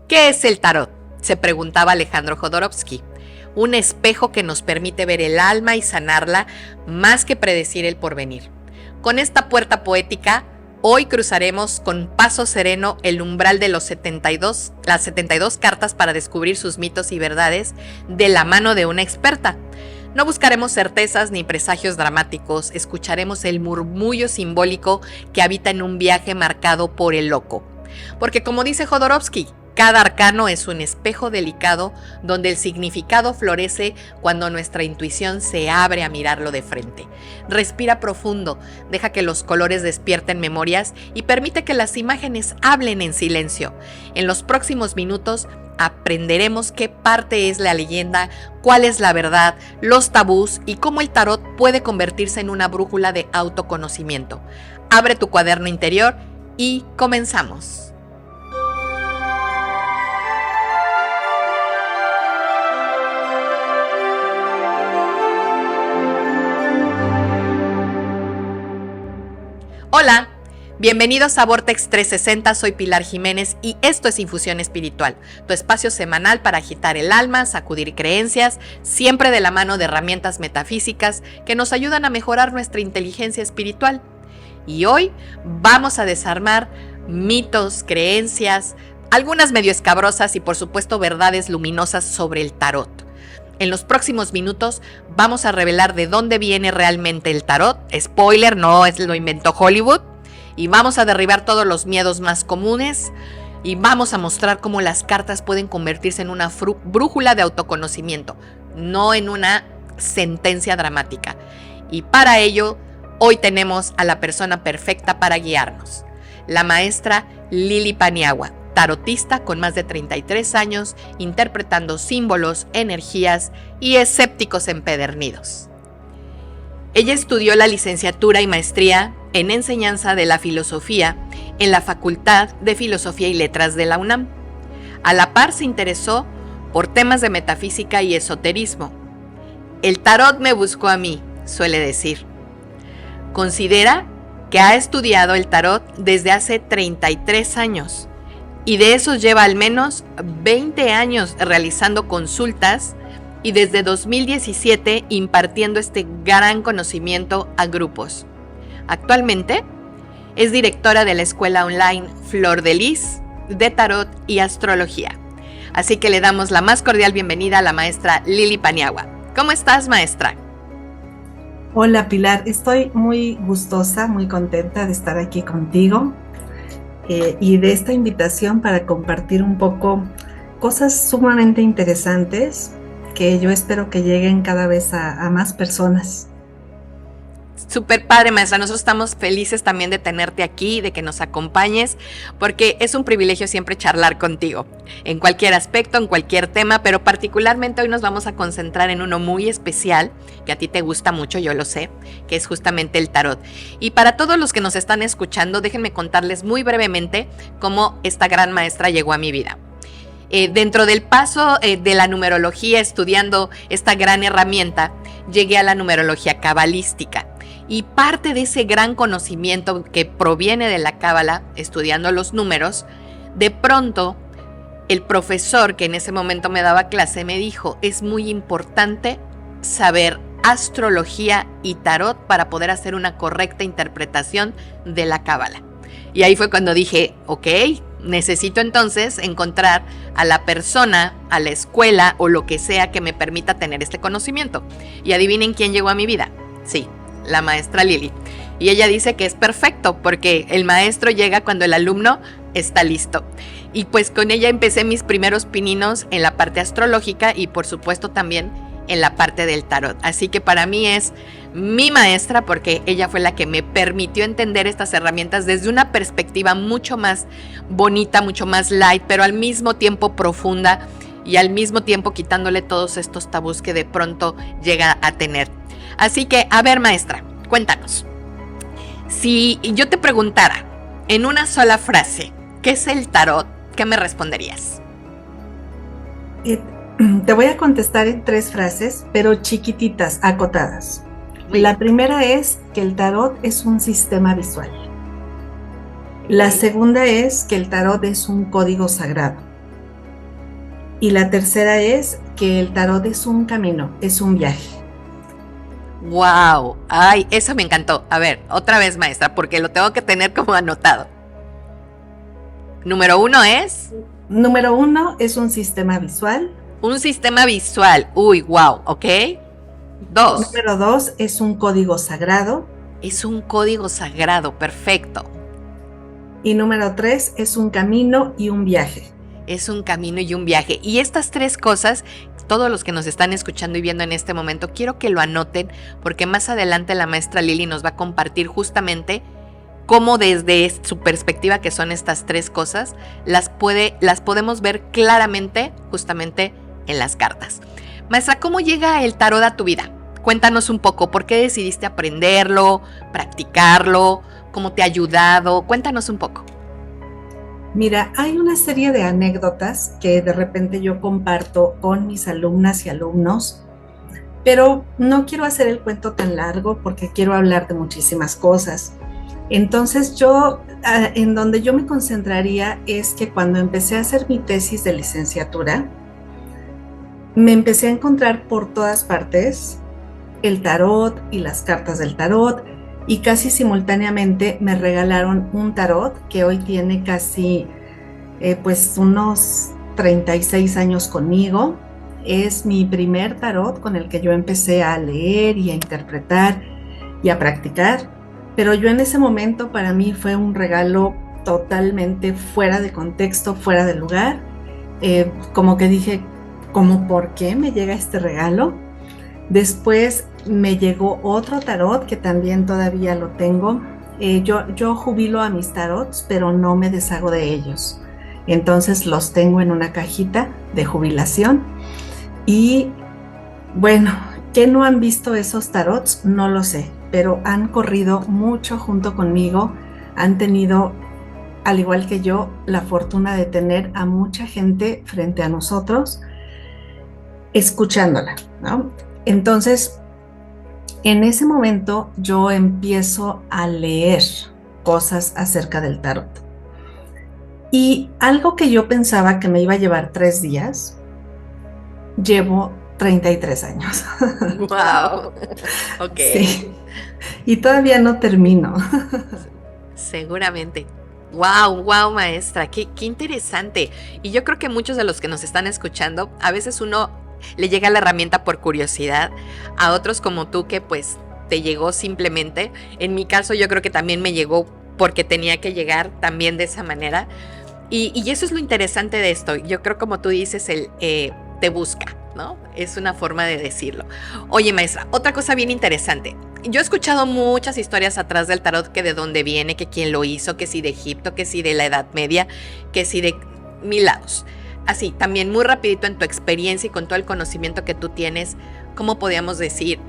¿Qué es el tarot?, se preguntaba Alejandro Jodorowsky. Un espejo que nos permite ver el alma y sanarla más que predecir el porvenir. Con esta puerta poética, hoy cruzaremos con paso sereno el umbral de las 72 cartas para descubrir sus mitos y verdades de la mano de una experta. No buscaremos certezas ni presagios dramáticos, escucharemos el murmullo simbólico que habita en un viaje marcado por el loco. Porque como dice Jodorowsky, cada arcano es un espejo delicado donde el significado florece cuando nuestra intuición se abre a mirarlo de frente. Respira profundo, deja que los colores despierten memorias y permite que las imágenes hablen en silencio. En los próximos minutos aprenderemos qué parte es la leyenda, cuál es la verdad, los tabús y cómo el tarot puede convertirse en una brújula de autoconocimiento. Abre tu cuaderno interior y comenzamos. Hola, bienvenidos a Vortex 360, soy Pilar Jiménez y esto es Infusión Espiritual, tu espacio semanal para agitar el alma, sacudir creencias, siempre de la mano de herramientas metafísicas que nos ayudan a mejorar nuestra inteligencia espiritual. Y hoy vamos a desarmar mitos, creencias, algunas medio escabrosas y por supuesto verdades luminosas sobre el tarot. En los próximos minutos vamos a revelar de dónde viene realmente el tarot. Spoiler, no lo inventó Hollywood. Y vamos a derribar todos los miedos más comunes. Y vamos a mostrar cómo las cartas pueden convertirse en una brújula de autoconocimiento, no en una sentencia dramática. Y para ello, hoy tenemos a la persona perfecta para guiarnos. La maestra Lili Paniagua, tarotista con más de 33 años, interpretando símbolos, energías y escépticos empedernidos. Ella estudió la licenciatura y maestría en enseñanza de la filosofía en la Facultad de Filosofía y Letras de la UNAM. A la par se interesó por temas de metafísica y esoterismo. El tarot me buscó a mí, suele decir. Considera que ha estudiado el tarot desde hace 33 años. Y de esos lleva al menos 20 años realizando consultas y desde 2017 impartiendo este gran conocimiento a grupos. Actualmente es directora de la escuela online Flor de Lis de Tarot y Astrología. Así que le damos la más cordial bienvenida a la maestra Lili Paniagua. ¿Cómo estás, maestra? Hola, Pilar. Estoy muy gustosa, muy contenta de estar aquí contigo. Y de esta invitación para compartir un poco cosas sumamente interesantes que yo espero que lleguen cada vez a más personas. Súper padre, maestra. Nosotros estamos felices también de tenerte aquí, de que nos acompañes, porque es un privilegio siempre charlar contigo, en cualquier aspecto, en cualquier tema, pero particularmente hoy nos vamos a concentrar en uno muy especial, que a ti te gusta mucho, yo lo sé, que es justamente el tarot. Y para todos los que nos están escuchando, déjenme contarles muy brevemente cómo esta gran maestra llegó a mi vida. Dentro del paso de la numerología, estudiando esta gran herramienta, llegué a la numerología cabalística. Y parte de ese gran conocimiento que proviene de la cábala, estudiando los números, de pronto el profesor que en ese momento me daba clase me dijo: es muy importante saber astrología y tarot para poder hacer una correcta interpretación de la cábala. Y ahí fue cuando dije, ok, necesito entonces encontrar a la persona, a la escuela o lo que sea que me permita tener este conocimiento. Y adivinen quién llegó a mi vida. Sí, la maestra Lili. Y ella dice que es perfecto porque el maestro llega cuando el alumno está listo. Y pues con ella empecé mis primeros pininos en la parte astrológica y por supuesto también en la parte del tarot. Así que para mí es mi maestra porque ella fue la que me permitió entender estas herramientas desde una perspectiva mucho más bonita, mucho más light, pero al mismo tiempo profunda y al mismo tiempo quitándole todos estos tabús que de pronto llega a tener. Así que, a ver, maestra, cuéntanos. Si yo te preguntara en una sola frase, ¿qué es el tarot? ¿Qué me responderías? Te voy a contestar en 3 frases, pero chiquititas, acotadas. La primera es que el tarot es un sistema visual. La segunda es que el tarot es un código sagrado. Y la tercera es que el tarot es un camino, es un viaje. Wow, ay, eso me encantó. A ver, otra vez, maestra, porque lo tengo que tener como anotado. Número 1 es Número 1 es un sistema visual. un sistema visual. Uy, wow, ok. 2 Número 2 es un código sagrado. es un código sagrado, perfecto. Y número 3 es un camino y un viaje. Es un camino y un viaje. Y estas tres cosas, todos los que nos están escuchando y viendo en este momento, quiero que lo anoten, porque más adelante la maestra Lili nos va a compartir justamente cómo desde su perspectiva, que son estas tres cosas, las podemos ver claramente justamente en las cartas. Maestra, ¿cómo llega el tarot a tu vida? Cuéntanos un poco, ¿por qué decidiste aprenderlo, practicarlo? ¿Cómo te ha ayudado? Cuéntanos un poco. Mira, hay una serie de anécdotas que de repente yo comparto con mis alumnas y alumnos, pero no quiero hacer el cuento tan largo porque quiero hablar de muchísimas cosas. Entonces en donde yo me concentraría es que cuando empecé a hacer mi tesis de licenciatura, me empecé a encontrar por todas partes el tarot y las cartas del tarot, y casi simultáneamente me regalaron un tarot que hoy tiene casi pues unos 36 años conmigo. Es mi primer tarot con el que yo empecé a leer y a interpretar y a practicar, pero yo en ese momento para mí fue un regalo totalmente fuera de contexto, fuera de lugar. Como que dije, ¿cómo por qué me llega este regalo? Después me llegó otro tarot que también todavía lo tengo. Yo jubilo a mis tarots, pero no me deshago de ellos. Entonces los tengo en una cajita de jubilación. Y bueno, ¿qué no han visto esos tarots? No lo sé, pero han corrido mucho junto conmigo. Han tenido, al igual que yo, la fortuna de tener a mucha gente frente a nosotros, escuchándola, ¿no? Entonces, en ese momento yo empiezo a leer cosas acerca del tarot. Y algo que yo pensaba que me iba a llevar 3 días, llevo 33 años. Wow. Ok. Sí. Y todavía no termino. Seguramente. Wow, wow, maestra, qué interesante. Y yo creo que muchos de los que nos están escuchando, a veces uno le llega la herramienta por curiosidad, a otros como tú que pues te llegó simplemente. En mi caso yo creo que también me llegó porque tenía que llegar también de esa manera. Y eso es lo interesante de esto. Yo creo, como tú dices, te busca, ¿no? Es una forma de decirlo. Oye, maestra, otra cosa bien interesante. Yo he escuchado muchas historias atrás del tarot, que de dónde viene, que quién lo hizo, que si de Egipto, que si de la Edad Media, que si de 1000 lados. Así, también muy rapidito, en tu experiencia y con todo el conocimiento que tú tienes, ¿cómo podríamos decir?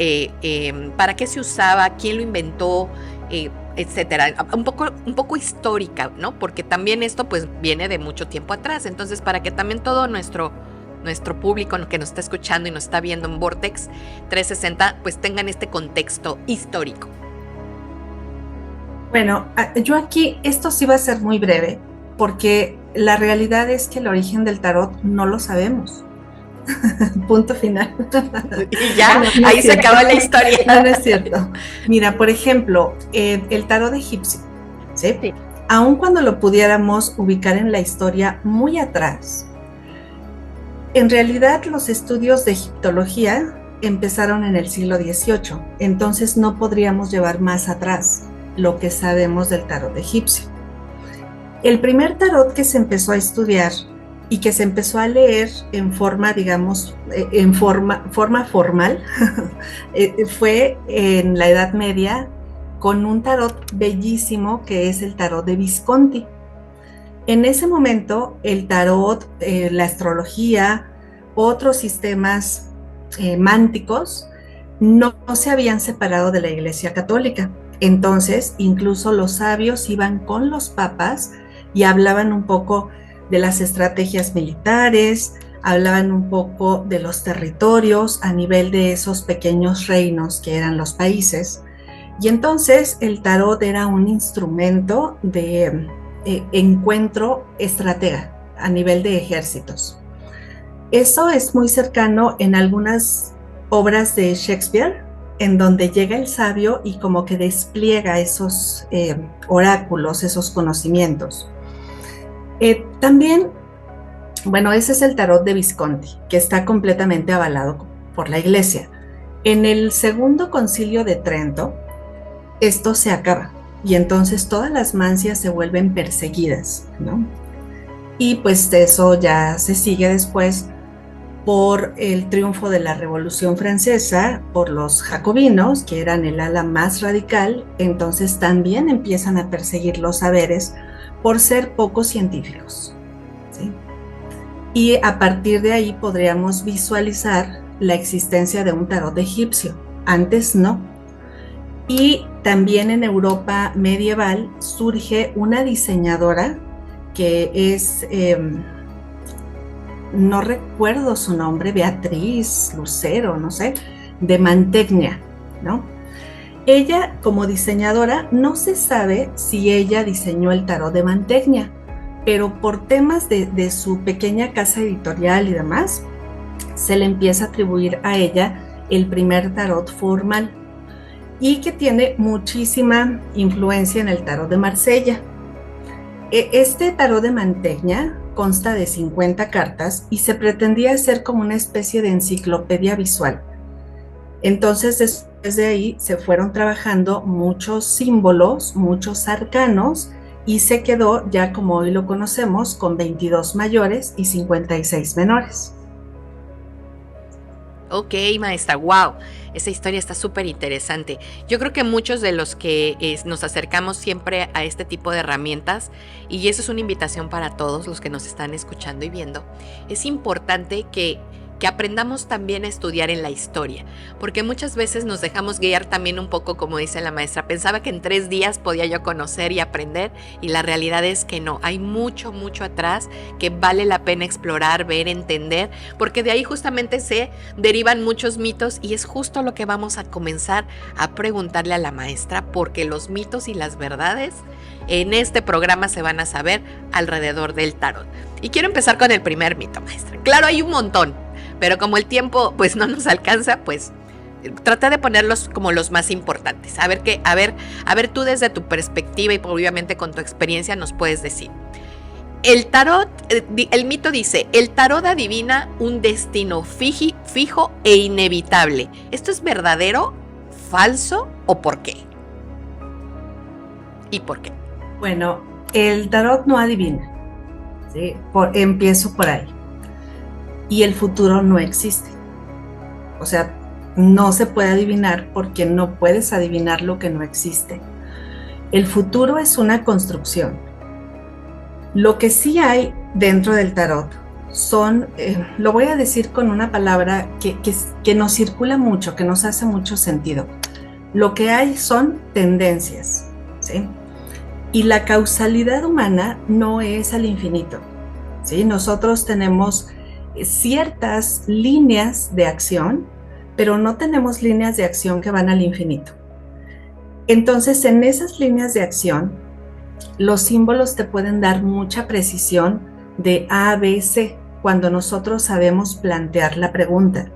¿Para qué se usaba? ¿Quién lo inventó? Etcétera. Un poco histórica, ¿no? Porque también esto pues viene de mucho tiempo atrás. Entonces, para que también todo nuestro público que nos está escuchando y nos está viendo en Vortex 360, pues tengan este contexto histórico. Bueno, yo aquí, esto sí va a ser muy breve, porque la realidad es que el origen del tarot no lo sabemos. Punto final. Y ya, no ahí se acabó la historia. No es cierto. Mira, por ejemplo, el tarot egipcio, ¿sí? Sí. Aun cuando lo pudiéramos ubicar en la historia muy atrás, en realidad los estudios de egiptología empezaron en el siglo XVIII, entonces no podríamos llevar más atrás lo que sabemos del tarot egipcio. El primer tarot que se empezó a estudiar y que se empezó a leer en forma, digamos, en forma formal, fue en la Edad Media con un tarot bellísimo que es el tarot de Visconti. En ese momento, el tarot, la astrología, otros sistemas mánticos no se habían separado de la Iglesia Católica. Entonces, incluso los sabios iban con los papas y hablaban un poco de las estrategias militares, hablaban un poco de los territorios a nivel de esos pequeños reinos que eran los países. Y entonces el tarot era un instrumento de... encuentro estratega a nivel de ejércitos. Eso es muy cercano en algunas obras de Shakespeare, en donde llega el sabio y como que despliega esos oráculos, esos conocimientos. También, bueno, ese es el tarot de Visconti, que está completamente avalado por la Iglesia. En el Segundo Concilio de Trento, esto se acaba y entonces todas las mancias se vuelven perseguidas, ¿no? Y pues eso ya se sigue después por el triunfo de la Revolución Francesa, por los jacobinos, que eran el ala más radical, entonces también empiezan a perseguir los saberes por ser poco científicos, ¿sí? Y a partir de ahí podríamos visualizar la existencia de un tarot egipcio. Antes no. Y también en Europa medieval surge una diseñadora que es, no recuerdo su nombre, Beatriz Lucero, no sé, de Mantegna, ¿no? Ella, como diseñadora, no se sabe si ella diseñó el tarot de Mantegna, pero por temas de su pequeña casa editorial y demás, se le empieza a atribuir a ella el primer tarot formal y que tiene muchísima influencia en el tarot de Marsella. Este tarot de Mantegna consta de 50 cartas y se pretendía hacer como una especie de enciclopedia visual. Entonces, después de ahí se fueron trabajando muchos símbolos, muchos arcanos, y se quedó ya como hoy lo conocemos con 22 mayores y 56 menores. Ok, maestra, wow, esa historia está súper interesante. Yo creo que muchos de los que nos acercamos siempre a este tipo de herramientas, y eso es una invitación para todos los que nos están escuchando y viendo, es importante que aprendamos también a estudiar en la historia, porque muchas veces nos dejamos guiar también un poco, como dice la maestra. Pensaba que en 3 días podía yo conocer y aprender, y la realidad es que no, hay mucho, mucho atrás que vale la pena explorar, ver, entender, porque de ahí justamente se derivan muchos mitos, y es justo lo que vamos a comenzar a preguntarle a la maestra, porque los mitos y las verdades en este programa se van a saber alrededor del tarot. Y quiero empezar con el primer mito, maestra. Claro, hay un montón, pero como el tiempo pues no nos alcanza, pues trata de ponerlos como los más importantes. A ver tú desde tu perspectiva y obviamente con tu experiencia nos puedes decir. El tarot, el mito dice, el tarot adivina un destino fijo e inevitable. ¿Esto es verdadero, falso o por qué? ¿Y por qué? Bueno, el tarot no adivina, ¿sí? Empiezo por ahí. Y el futuro no existe. O sea, no se puede adivinar porque no puedes adivinar lo que no existe. El futuro es una construcción. Lo que sí hay dentro del tarot son, lo voy a decir con una palabra que nos circula mucho, que nos hace mucho sentido. Lo que hay son tendencias, ¿sí? Y la causalidad humana no es al infinito, ¿sí? Nosotros tenemos ciertas líneas de acción, pero no tenemos líneas de acción que van al infinito. Entonces, en esas líneas de acción, los símbolos te pueden dar mucha precisión de A, B, C, cuando nosotros sabemos plantear la pregunta.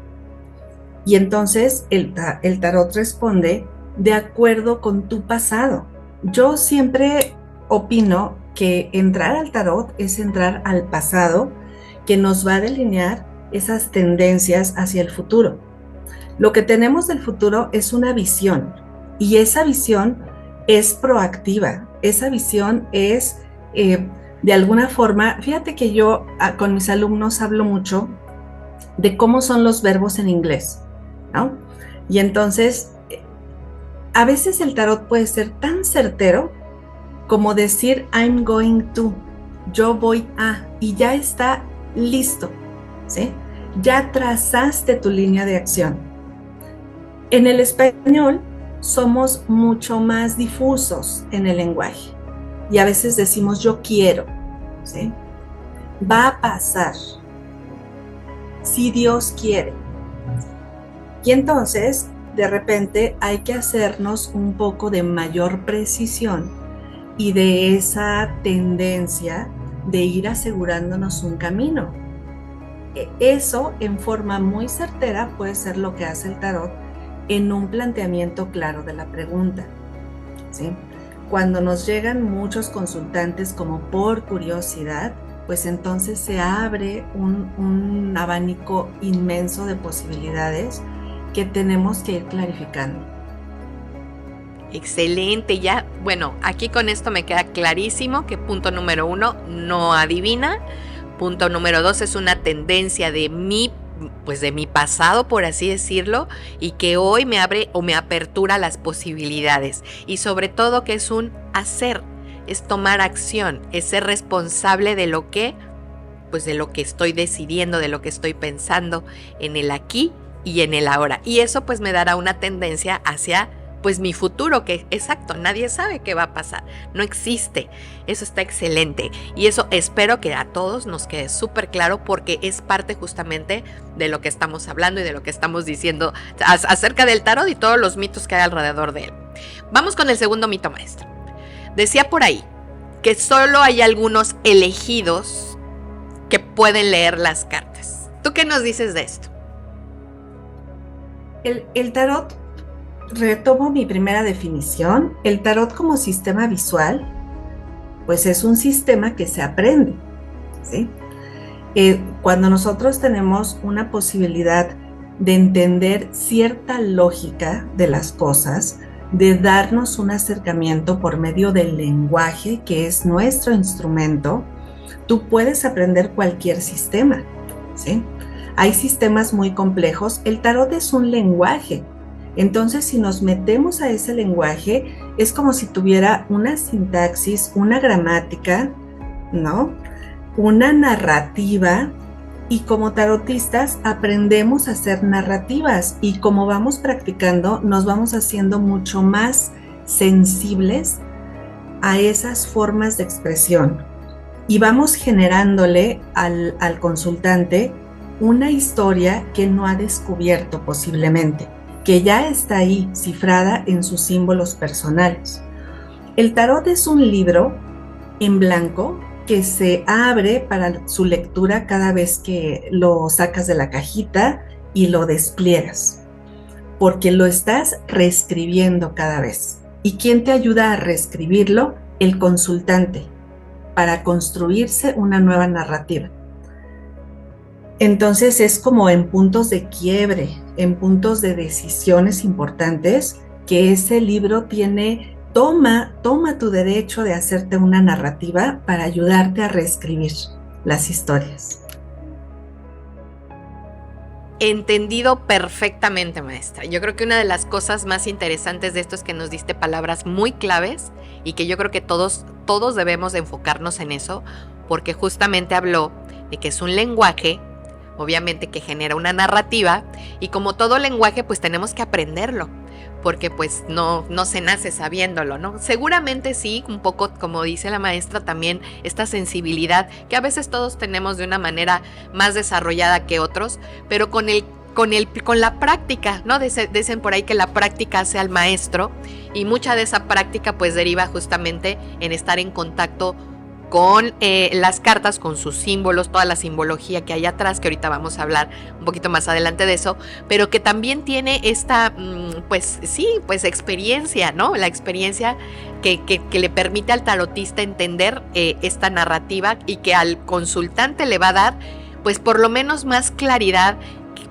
Y entonces el tarot responde de acuerdo con tu pasado. Yo siempre opino que entrar al tarot es entrar al pasado, que nos va a delinear esas tendencias hacia el futuro. Lo que tenemos del futuro es una visión, y esa visión es proactiva, esa visión es de alguna forma, fíjate que yo con mis alumnos hablo mucho de cómo son los verbos en inglés, ¿no? Y entonces, a veces el tarot puede ser tan certero como decir I'm going to, yo voy a, y ya está listo, ¿sí? Ya trazaste tu línea de acción. En el español somos mucho más difusos en el lenguaje y a veces decimos yo quiero, ¿sí? Va a pasar, si Dios quiere. Y entonces, de repente, hay que hacernos un poco de mayor precisión y de esa tendencia de ir asegurándonos un camino. Eso en forma muy certera puede ser lo que hace el tarot en un planteamiento claro de la pregunta, ¿sí? Cuando nos llegan muchos consultantes como por curiosidad, pues entonces se abre un abanico inmenso de posibilidades que tenemos que ir clarificando. Excelente, ya, bueno, aquí con esto me queda clarísimo que punto número 1, no adivina. Punto número 2, es una tendencia de mi pasado, por así decirlo, y que hoy me abre o me apertura las posibilidades. Y sobre todo que es un hacer, es tomar acción, es ser responsable de lo que, pues de lo que estoy decidiendo, de lo que estoy pensando en el aquí y en el ahora. Y eso pues me dará una tendencia hacia pues mi futuro, que exacto, nadie sabe qué va a pasar, no existe. Eso está excelente y eso espero que a todos nos quede súper claro, porque es parte justamente de lo que estamos hablando y de lo que estamos diciendo acerca del tarot y todos los mitos que hay alrededor de él. Vamos con el segundo mito, maestra. Decía por ahí que solo hay algunos elegidos que pueden leer las cartas. ¿Tú qué nos dices de esto? El tarot, retomo mi primera definición, el tarot como sistema visual, pues es un sistema que se aprende, ¿sí? Cuando nosotros tenemos una posibilidad de entender cierta lógica de las cosas, de darnos un acercamiento por medio del lenguaje, que es nuestro instrumento, tú puedes aprender cualquier sistema, ¿sí? Hay sistemas muy complejos, el tarot es un lenguaje. Entonces, si nos metemos a ese lenguaje, es como si tuviera una sintaxis, una gramática, ¿no? Una narrativa, y como tarotistas aprendemos a hacer narrativas, y como vamos practicando, nos vamos haciendo mucho más sensibles a esas formas de expresión, y vamos generándole al consultante una historia que no ha descubierto posiblemente, que ya está ahí cifrada en sus símbolos personales. El tarot es un libro en blanco que se abre para su lectura cada vez que lo sacas de la cajita y lo despliegas, porque lo estás reescribiendo cada vez. ¿Y quién te ayuda a reescribirlo? El consultante, para construirse una nueva narrativa. Entonces es como en puntos de quiebre, en puntos de decisiones importantes, que ese libro toma tu derecho de hacerte una narrativa para ayudarte a reescribir las historias. Entendido perfectamente, maestra. Yo creo que una de las cosas más interesantes de esto es que nos diste palabras muy claves, y que yo creo que todos debemos de enfocarnos en eso, porque justamente habló de que es un lenguaje, obviamente, que genera una narrativa, y como todo lenguaje pues tenemos que aprenderlo, porque pues no se nace sabiéndolo, ¿no? Seguramente sí, un poco como dice la maestra, también esta sensibilidad que a veces todos tenemos de una manera más desarrollada que otros, pero con la práctica, ¿no? Dicen por ahí que la práctica hace al maestro, y mucha de esa práctica pues deriva justamente en estar en contacto con las cartas, con sus símbolos, toda la simbología que hay atrás, que ahorita vamos a hablar un poquito más adelante de eso, pero que también tiene esta, pues experiencia, ¿no? La experiencia que le permite al tarotista entender esta narrativa, y que al consultante le va a dar, pues por lo menos más claridad,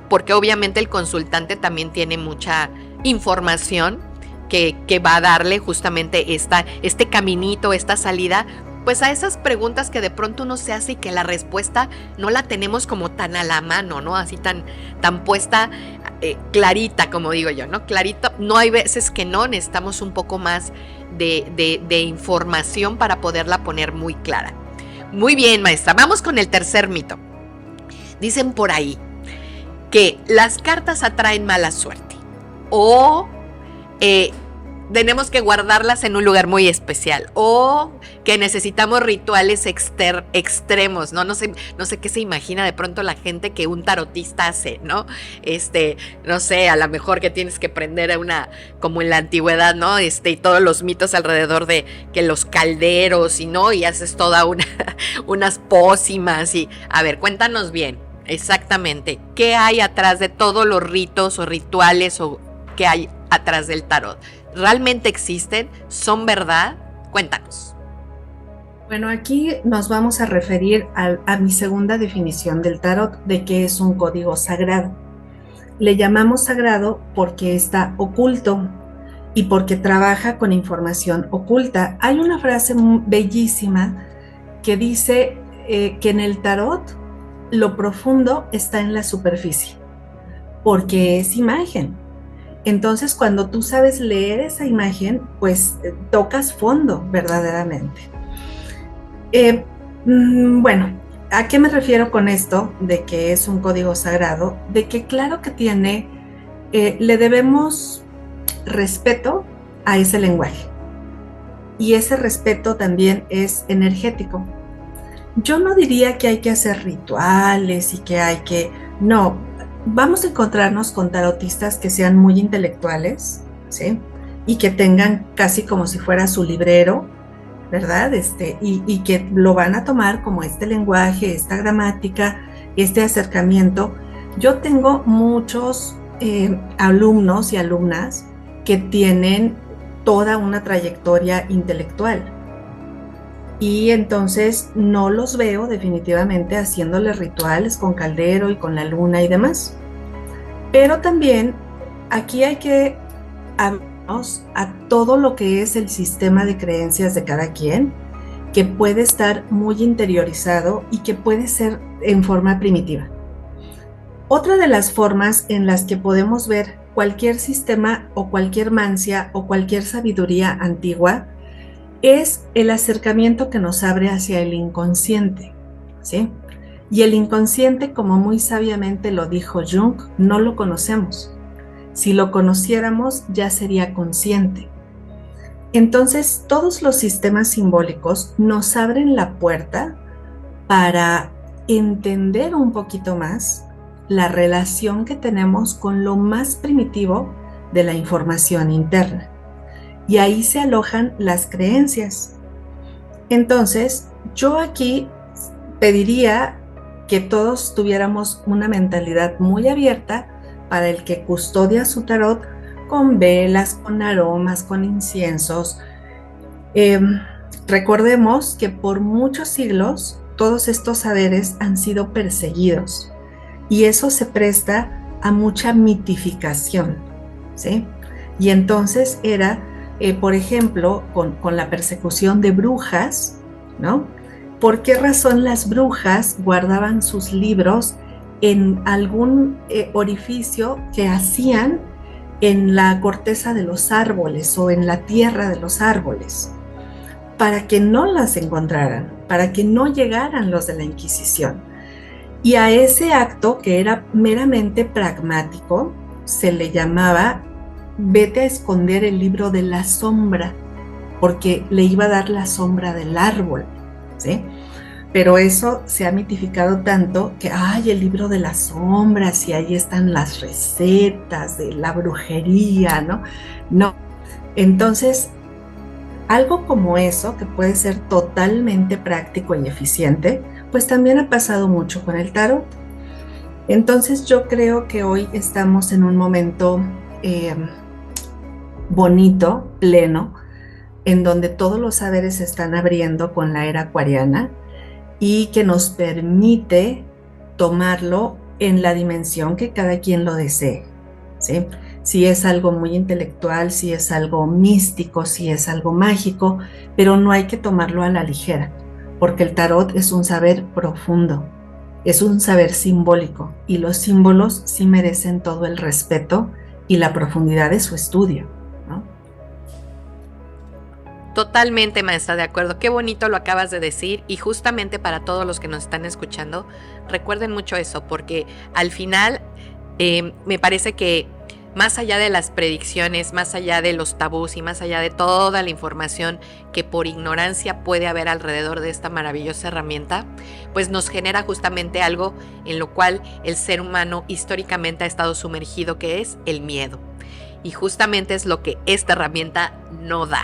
porque obviamente el consultante también tiene mucha información que va a darle justamente este caminito, esta salida, pues a esas preguntas que de pronto uno se hace y que la respuesta no la tenemos como tan a la mano, ¿no? Así tan puesta, clarita, como digo yo, ¿no? Clarito, no, hay veces que no, necesitamos un poco más de información para poderla poner muy clara. Muy bien, maestra, vamos con el tercer mito. Dicen por ahí que las cartas atraen mala suerte, o tenemos que guardarlas en un lugar muy especial, o que necesitamos rituales extremos, ¿no? No sé qué se imagina de pronto la gente que un tarotista hace, ¿no? No sé, a lo mejor que tienes que prender como en la antigüedad, ¿no? Y todos los mitos alrededor de que los calderos, y haces toda unas pócimas, y a ver, cuéntanos bien. Exactamente. ¿Qué hay atrás de todos los ritos o rituales o qué hay atrás del tarot? ¿Realmente existen? ¿Son verdad? Cuéntanos. Bueno, aquí nos vamos a referir a mi segunda definición del tarot, de que es un código sagrado. Le llamamos sagrado porque está oculto y porque trabaja con información oculta. Hay una frase bellísima que dice que en el tarot lo profundo está en la superficie, porque es imagen. Entonces, cuando tú sabes leer esa imagen, pues tocas fondo verdaderamente. Bueno, ¿a qué me refiero con esto de que es un código sagrado? De que claro que le debemos respeto a ese lenguaje. Y ese respeto también es energético. Yo no diría que hay que hacer rituales y que hay que... No, vamos a encontrarnos con tarotistas que sean muy intelectuales, ¿sí? Y que tengan casi como si fuera su librero, ¿verdad? Y que lo van a tomar como este lenguaje, esta gramática, este acercamiento. Yo tengo muchos alumnos y alumnas que tienen toda una trayectoria intelectual. Y entonces no los veo definitivamente haciéndole rituales con caldero y con la luna y demás. Pero también aquí hay que abrirnos a todo lo que es el sistema de creencias de cada quien, que puede estar muy interiorizado y que puede ser en forma primitiva. Otra de las formas en las que podemos ver cualquier sistema o cualquier mancia o cualquier sabiduría antigua es el acercamiento que nos abre hacia el inconsciente, ¿sí? Y el inconsciente, como muy sabiamente lo dijo Jung, no lo conocemos. Si lo conociéramos, ya sería consciente. Entonces, todos los sistemas simbólicos nos abren la puerta para entender un poquito más la relación que tenemos con lo más primitivo de la información interna. Y ahí se alojan las creencias. Entonces, yo aquí pediría que todos tuviéramos una mentalidad muy abierta para el que custodia su tarot con velas, con aromas, con inciensos. Recordemos que por muchos siglos todos estos saberes han sido perseguidos y eso se presta a mucha mitificación, ¿sí? Y entonces era... por ejemplo, con la persecución de brujas, ¿no? ¿Por qué razón las brujas guardaban sus libros en algún orificio que hacían en la corteza de los árboles o en la tierra de los árboles? Para que no las encontraran, para que no llegaran los de la Inquisición. Y a ese acto, que era meramente pragmático, se le llamaba vete a esconder el libro de la sombra, porque le iba a dar la sombra del árbol, ¿sí? Pero eso se ha mitificado tanto que, ay, el libro de las sombras y ahí están las recetas de la brujería, ¿no? No. Entonces, algo como eso, que puede ser totalmente práctico y eficiente, pues también ha pasado mucho con el tarot. Entonces, yo creo que hoy estamos en un momento bonito, pleno, en donde todos los saberes se están abriendo con la era acuariana y que nos permite tomarlo en la dimensión que cada quien lo desee, ¿sí? Si es algo muy intelectual, si es algo místico, si es algo mágico, pero no hay que tomarlo a la ligera, porque el tarot es un saber profundo, es un saber simbólico y los símbolos sí merecen todo el respeto y la profundidad de su estudio, ¿no? Totalmente, maestra, de acuerdo. Qué bonito lo acabas de decir y justamente para todos los que nos están escuchando, recuerden mucho eso, porque al final me parece que más allá de las predicciones, más allá de los tabús y más allá de toda la información que por ignorancia puede haber alrededor de esta maravillosa herramienta, pues nos genera justamente algo en lo cual el ser humano históricamente ha estado sumergido, que es el miedo. Y justamente es lo que esta herramienta no da.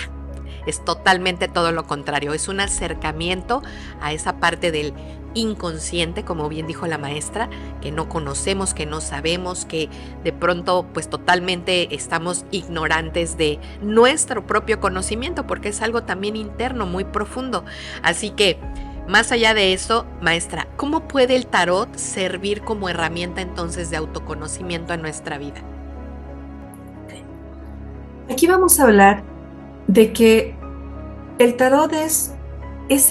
Es totalmente todo lo contrario, es un acercamiento a esa parte del inconsciente, como bien dijo la maestra, que no conocemos, que no sabemos, que de pronto pues totalmente estamos ignorantes de nuestro propio conocimiento, porque es algo también interno, muy profundo. Así que, más allá de eso, maestra, ¿cómo puede el tarot servir como herramienta entonces de autoconocimiento en nuestra vida? Aquí vamos a hablar de que el tarot es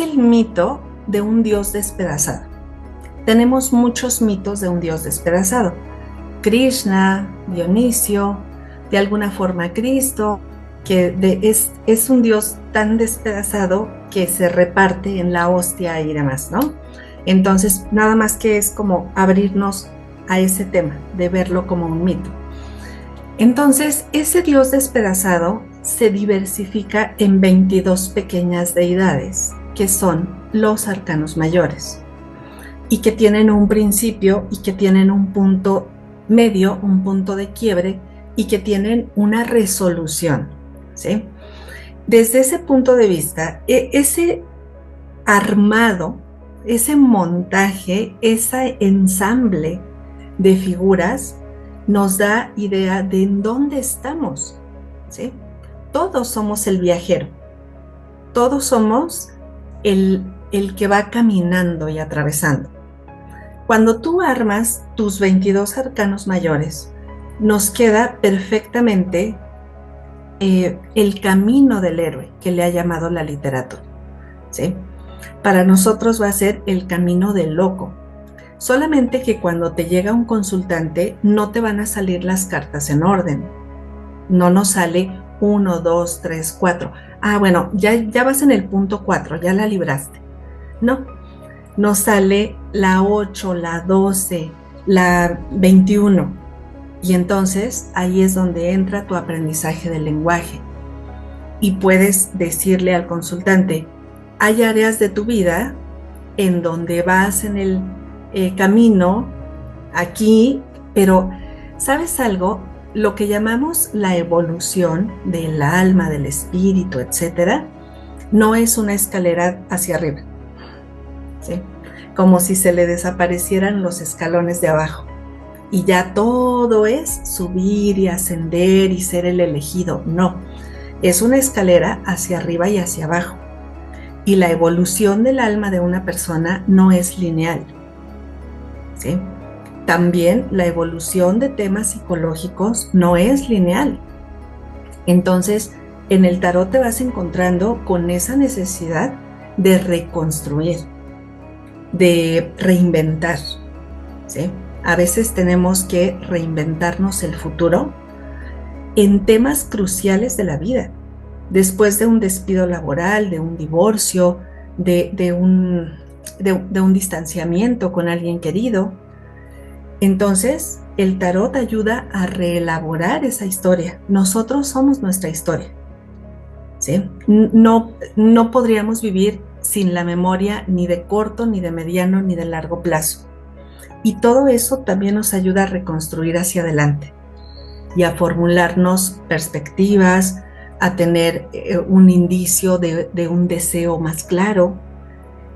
el mito de un Dios despedazado. Tenemos muchos mitos de un Dios despedazado. Krishna, Dionisio, de alguna forma Cristo, que es un Dios tan despedazado que se reparte en la hostia y demás, ¿no? Entonces, nada más que es como abrirnos a ese tema, de verlo como un mito. Entonces, ese Dios despedazado se diversifica en 22 pequeñas deidades, que son los arcanos mayores, y que tienen un principio y que tienen un punto medio, un punto de quiebre, y que tienen una resolución, ¿sí? Desde ese punto de vista, ese armado, ese montaje, ese ensamble de figuras nos da idea de en dónde estamos, ¿sí? Todos somos el viajero, todos somos el que va caminando y atravesando. Cuando tú armas tus 22 arcanos mayores, nos queda perfectamente el camino del héroe, que le ha llamado la literatura, ¿sí? Para nosotros va a ser el camino del loco. Solamente que cuando te llega un consultante, no te van a salir las cartas en orden. No nos sale 1, 2, 3, 4. Ah, bueno, ya vas en el punto 4, ya la libraste. No, nos sale la 8, la 12, la 21. Y entonces ahí es donde entra tu aprendizaje del lenguaje. Y puedes decirle al consultante, hay áreas de tu vida en donde vas en el camino aquí, pero ¿sabes algo? Lo que llamamos la evolución del alma, del espíritu, etcétera, no es una escalera hacia arriba, ¿sí? Como si se le desaparecieran los escalones de abajo y ya todo es subir y ascender y ser el elegido. No, es una escalera hacia arriba y hacia abajo. Y la evolución del alma de una persona no es lineal, ¿sí? También la evolución de temas psicológicos no es lineal. Entonces, en el tarot te vas encontrando con esa necesidad de reconstruir, de reinventar, ¿sí? A veces tenemos que reinventarnos el futuro en temas cruciales de la vida. Después de un despido laboral, de un divorcio, de un distanciamiento con alguien querido. Entonces, el tarot ayuda a reelaborar esa historia. Nosotros somos nuestra historia, ¿sí? No podríamos vivir sin la memoria ni de corto, ni de mediano, ni de largo plazo. Y todo eso también nos ayuda a reconstruir hacia adelante y a formularnos perspectivas, a tener un indicio de un deseo más claro.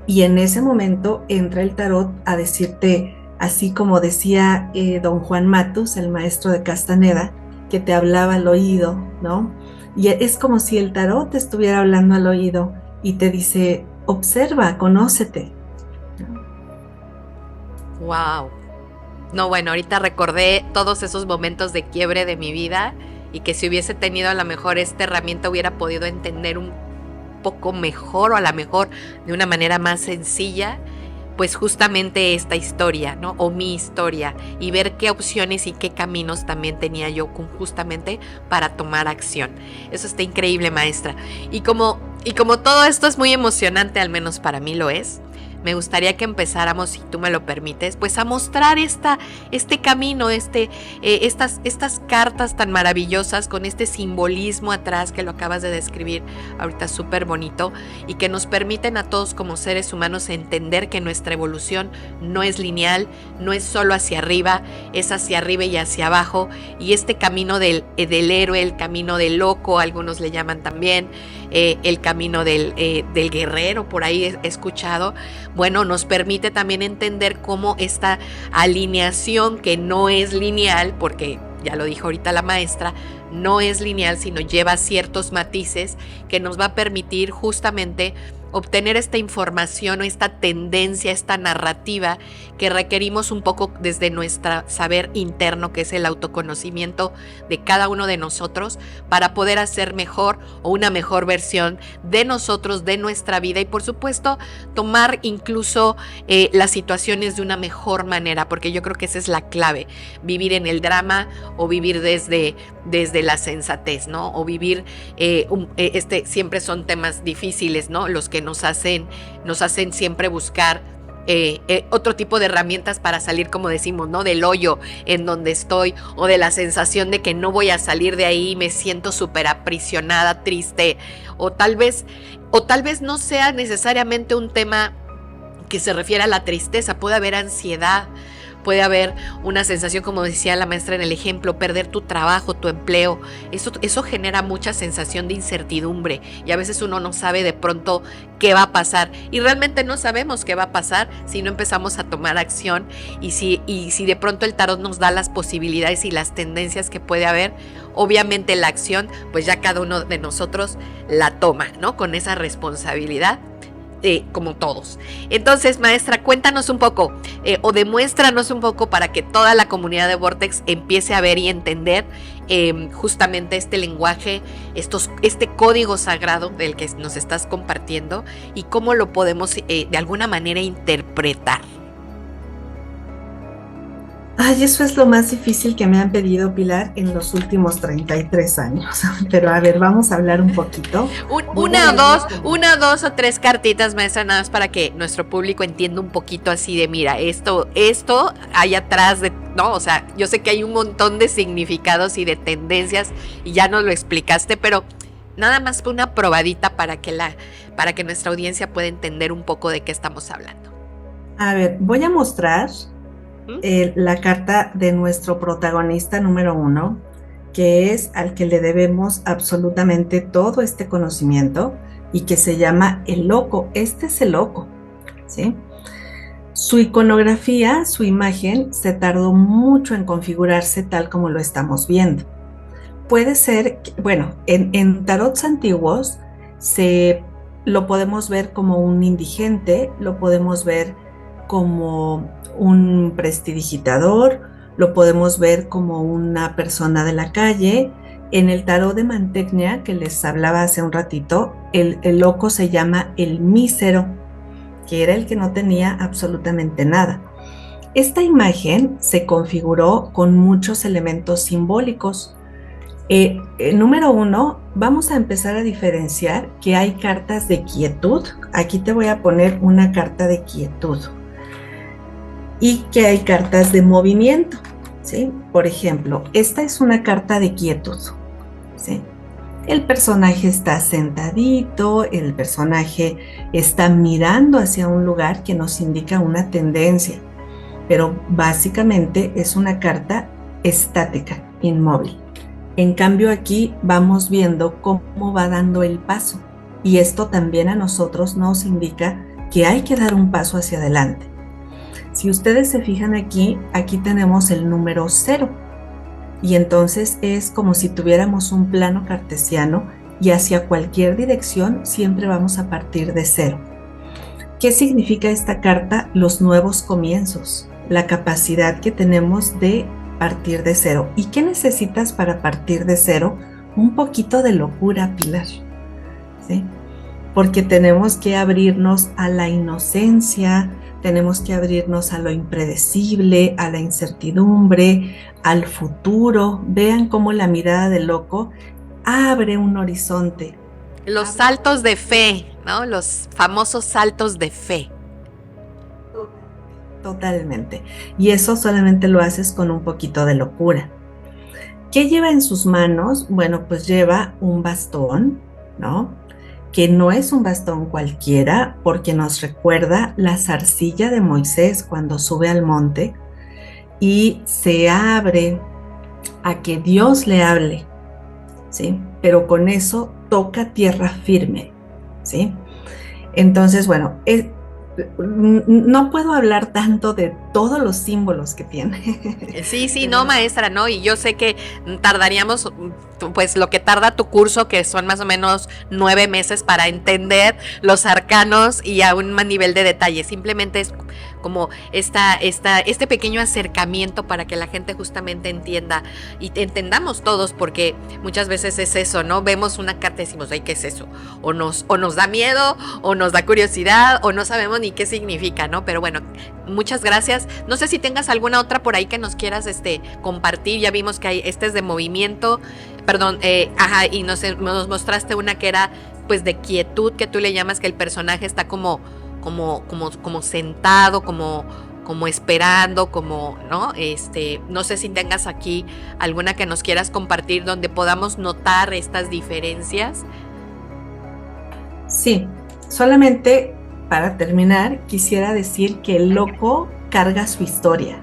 Y en ese momento entra el tarot a decirte, así como decía don Juan Matus, el maestro de Castaneda, que te hablaba al oído, ¿no? Y es como si el tarot te estuviera hablando al oído y te dice, observa, conócete. Wow. No, bueno, ahorita recordé todos esos momentos de quiebre de mi vida y que si hubiese tenido a lo mejor esta herramienta hubiera podido entender un poco mejor o a lo mejor de una manera más sencilla, pues justamente esta historia, ¿no? O mi historia, y ver qué opciones y qué caminos también tenía yo justamente para tomar acción. Eso está increíble, maestra. Y como todo esto es muy emocionante, al menos para mí lo es, me gustaría que empezáramos, si tú me lo permites, pues a mostrar este camino, estas cartas tan maravillosas con este simbolismo atrás que lo acabas de describir ahorita súper bonito y que nos permiten a todos como seres humanos entender que nuestra evolución no es lineal, no es solo hacia arriba, es hacia arriba y hacia abajo, y este camino del héroe, el camino del loco, algunos le llaman también, el camino del guerrero, por ahí he escuchado. Bueno, nos permite también entender cómo esta alineación, que no es lineal, porque ya lo dijo ahorita la maestra, no es lineal, sino lleva ciertos matices que nos va a permitir justamente obtener esta información o esta tendencia, esta narrativa que requerimos un poco desde nuestro saber interno, que es el autoconocimiento de cada uno de nosotros, para poder hacer mejor o una mejor versión de nosotros, de nuestra vida, y por supuesto tomar incluso las situaciones de una mejor manera, porque yo creo que esa es la clave, vivir en el drama o vivir desde la sensatez, ¿no? O vivir, siempre son temas difíciles, ¿no? Los que nos hacen siempre buscar otro tipo de herramientas para salir, como decimos, ¿no? Del hoyo en donde estoy, o de la sensación de que no voy a salir de ahí, me siento súper aprisionada, triste, o tal vez no sea necesariamente un tema que se refiere a la tristeza, puede haber ansiedad, puede haber una sensación, como decía la maestra en el ejemplo, perder tu trabajo, tu empleo. Eso genera mucha sensación de incertidumbre, y a veces uno no sabe de pronto qué va a pasar, y realmente no sabemos qué va a pasar si no empezamos a tomar acción, y si de pronto el tarot nos da las posibilidades y las tendencias que puede haber. Obviamente la acción, pues ya cada uno de nosotros la toma, ¿no? Con esa responsabilidad. Como todos. Entonces, maestra, cuéntanos un poco o demuéstranos un poco para que toda la comunidad de Vortex empiece a ver y entender justamente este lenguaje, este código sagrado del que nos estás compartiendo, y cómo lo podemos de alguna manera interpretar. Ay, eso es lo más difícil que me han pedido, Pilar, en los últimos 33 años. Pero a ver, vamos a hablar un poquito. Una, dos o tres cartitas, maestra, nada más para que nuestro público entienda un poquito así de, mira, esto hay atrás de, ¿no? O sea, yo sé que hay un montón de significados y de tendencias, y ya nos lo explicaste, pero nada más una probadita para que nuestra audiencia pueda entender un poco de qué estamos hablando. A ver, voy a mostrar la carta de nuestro protagonista número 1, que es al que le debemos absolutamente todo este conocimiento, y que se llama el loco. Este es el loco, ¿sí? Su iconografía, su imagen, se tardó mucho en configurarse tal como lo estamos viendo. Puede ser, bueno, en tarots antiguos lo podemos ver como un indigente, lo podemos ver como un prestidigitador, lo podemos ver como una persona de la calle. En el tarot de Mantegna, que les hablaba hace un ratito, el loco se llama el mísero, que era el que no tenía absolutamente nada. Esta imagen se configuró con muchos elementos simbólicos. Número 1, vamos a empezar a diferenciar que hay cartas de quietud. Aquí te voy a poner una carta de quietud. Y que hay cartas de movimiento, ¿sí? Por ejemplo, esta es una carta de quietud, ¿sí? El personaje está sentadito, el personaje está mirando hacia un lugar que nos indica una tendencia, pero básicamente es una carta estática, inmóvil. En cambio, aquí vamos viendo cómo va dando el paso, y esto también a nosotros nos indica que hay que dar un paso hacia adelante. Si ustedes se fijan aquí tenemos el número 0, y entonces es como si tuviéramos un plano cartesiano, y hacia cualquier dirección siempre vamos a partir de 0. ¿Qué significa esta carta? Los nuevos comienzos, la capacidad que tenemos de partir de 0. ¿Y qué necesitas para partir de 0? Un poquito de locura, Pilar, ¿sí? Porque tenemos que abrirnos a la inocencia, tenemos que abrirnos a lo impredecible, a la incertidumbre, al futuro. Vean cómo la mirada del loco abre un horizonte. Los saltos de fe, ¿no? Los famosos saltos de fe. Totalmente. Y eso solamente lo haces con un poquito de locura. ¿Qué lleva en sus manos? Bueno, pues lleva un bastón, ¿no? Que no es un bastón cualquiera, porque nos recuerda la zarcilla de Moisés cuando sube al monte y se abre a que Dios le hable, ¿sí? Pero con eso toca tierra firme, ¿sí? Entonces, bueno, no puedo hablar tanto de todos los símbolos que tiene. Sí, no, maestra, ¿no? Y yo sé que tardaríamos, pues lo que tarda tu curso, que son más o menos 9 meses para entender los arcanos y a un más nivel de detalle. Simplemente es como este pequeño acercamiento para que la gente justamente entienda y entendamos todos, porque muchas veces es eso, ¿no? Vemos una carta y decimos, ay, ¿qué es eso? O nos da miedo, o nos da curiosidad, o no sabemos ni qué significa, ¿no? Pero bueno, muchas gracias. No sé si tengas alguna otra por ahí que nos quieras compartir. Ya vimos que hay es de movimiento, perdón, y nos mostraste una que era pues de quietud, que tú le llamas, que el personaje está como sentado, como esperando, ¿no? No sé si tengas aquí alguna que nos quieras compartir donde podamos notar estas diferencias. Sí, solamente para terminar, quisiera decir que el loco carga su historia,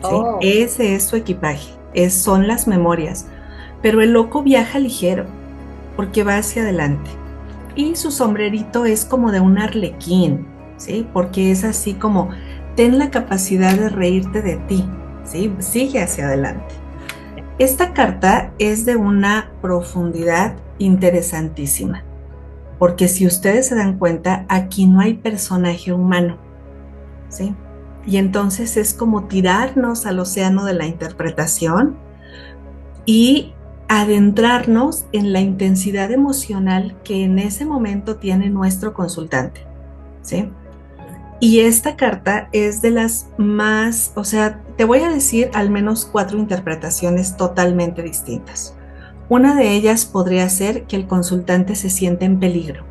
¿sí? Oh. Ese es su equipaje, son las memorias, pero el loco viaja ligero porque va hacia adelante. Y su sombrerito es como de un arlequín, ¿sí? Porque es así como, ten la capacidad de reírte de ti, ¿sí? Sigue hacia adelante. Esta carta es de una profundidad interesantísima, porque si ustedes se dan cuenta, aquí no hay personaje humano, ¿sí? Y entonces es como tirarnos al océano de la interpretación y adentrarnos en la intensidad emocional que en ese momento tiene nuestro consultante, ¿sí? Y esta carta es de las más, o sea, te voy a decir al menos 4 interpretaciones totalmente distintas. Una de ellas podría ser que el consultante se siente en peligro.